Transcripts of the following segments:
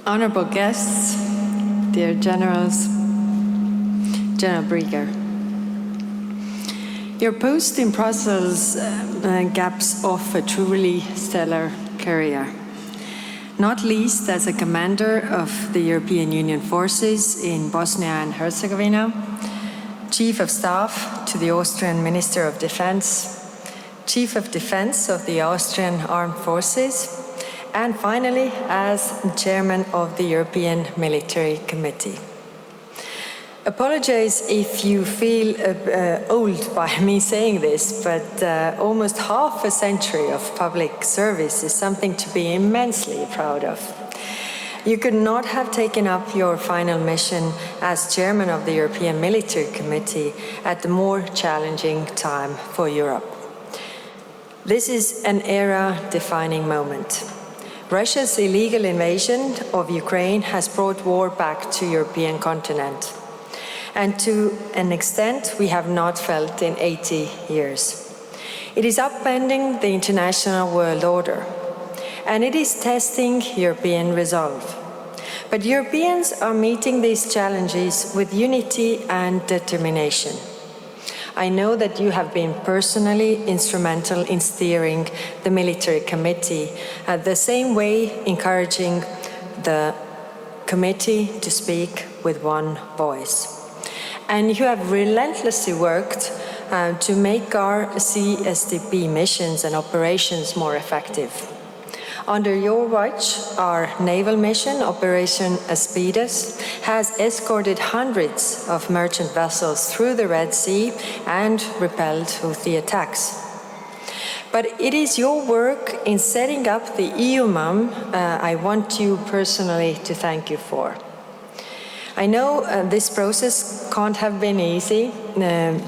Honorable guests, dear generals, General Brieger. Your post in Brussels caps off a truly stellar career, not least as a commander of the European Union forces in Bosnia and Herzegovina, Chief of Staff to the Austrian Minister of Defense, Chief of Defense of the Austrian Armed Forces, and finally as Chairman of the European Military Committee. Apologize if you feel old by me saying this, but almost half a century of public service is something to be immensely proud of. You could not have taken up your final mission as Chairman of the European Military Committee at a more challenging time for Europe. This is an era-defining moment. Russia's illegal invasion of Ukraine has brought war back to the European continent. And to an extent we have not felt in 80 years. It is upending the international world order, and it is testing European resolve. But Europeans are meeting these challenges with unity and determination. I know that you have been personally instrumental in steering the military committee, the same way encouraging the committee to speak with one voice. And you have relentlessly worked to make our CSDP missions and operations more effective. Under your watch, our naval mission, Operation Aspides, has escorted hundreds of merchant vessels through the Red Sea and repelled Houthi attacks. But it is your work in setting up the EUMOM I want you personally to thank you for. I know this process can't have been easy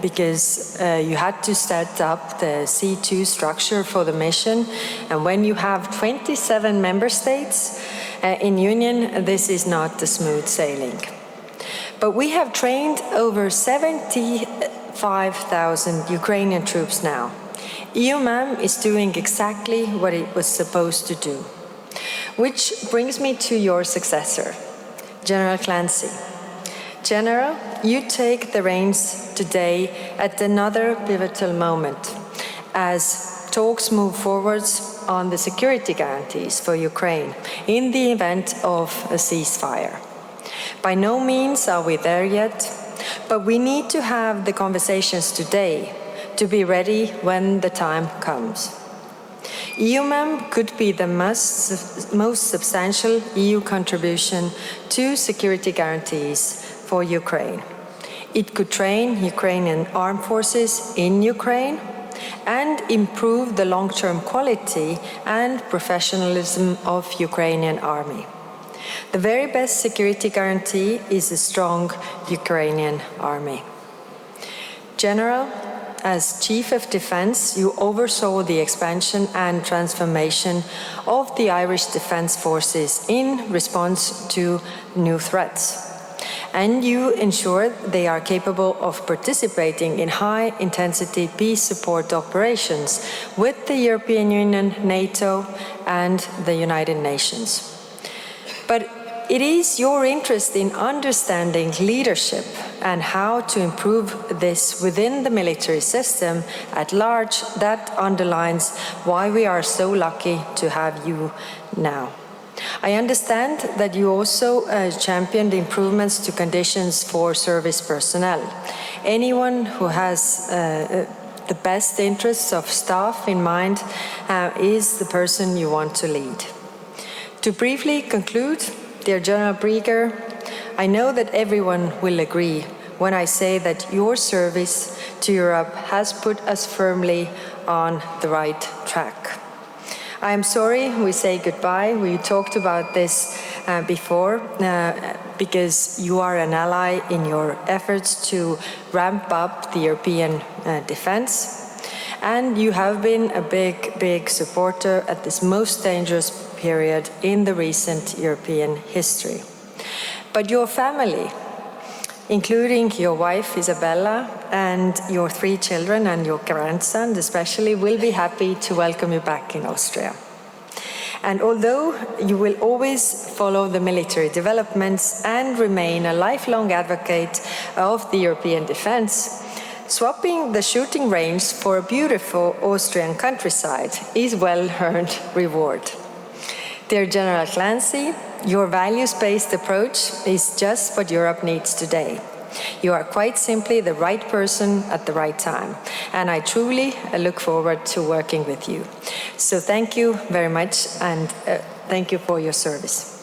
because you had to set up the C2 structure for the mission, and when you have 27 member states in Union, this is not the smooth sailing. But we have trained over 75,000 Ukrainian troops now. EUMOM is doing exactly what it was supposed to do. Which brings me to your successor, General Clancy. General, you take the reins today at another pivotal moment as talks move forwards on the security guarantees for Ukraine in the event of a ceasefire. By no means are we there yet, but we need to have the conversations today to be ready when the time comes. EUMOM could be the most substantial EU contribution to security guarantees for Ukraine. It could train Ukrainian armed forces in Ukraine and improve the long-term quality and professionalism of Ukrainian army. The very best security guarantee is a strong Ukrainian army. General, as Chief of Defence, you oversaw the expansion and transformation of the Irish Defence Forces in response to new threats. And you ensure they are capable of participating in high-intensity peace support operations with the European Union, NATO, and the United Nations. But it is your interest in understanding leadership and how to improve this within the military system at large that underlines why we are so lucky to have you now. I understand that you also championed improvements to conditions for service personnel. Anyone who has the best interests of staff in mind is the person you want to lead. To briefly conclude, dear General Brieger, I know that everyone will agree when I say that your service to Europe has put us firmly on the right track. I am sorry we say goodbye. We talked about this before because you are an ally in your efforts to ramp up the European defense. And you have been a big supporter at this most dangerous period in the recent European history. But your family, including your wife Isabella and your 3 children and your grandson especially, will be happy to welcome you back in Austria. And although you will always follow the military developments and remain a lifelong advocate of the European defense, swapping the shooting range for a beautiful Austrian countryside is well-earned reward. Dear General Clancy, your values-based approach is just what Europe needs today. You are quite simply the right person at the right time, and I truly look forward to working with you. So thank you very much, and thank you for your service.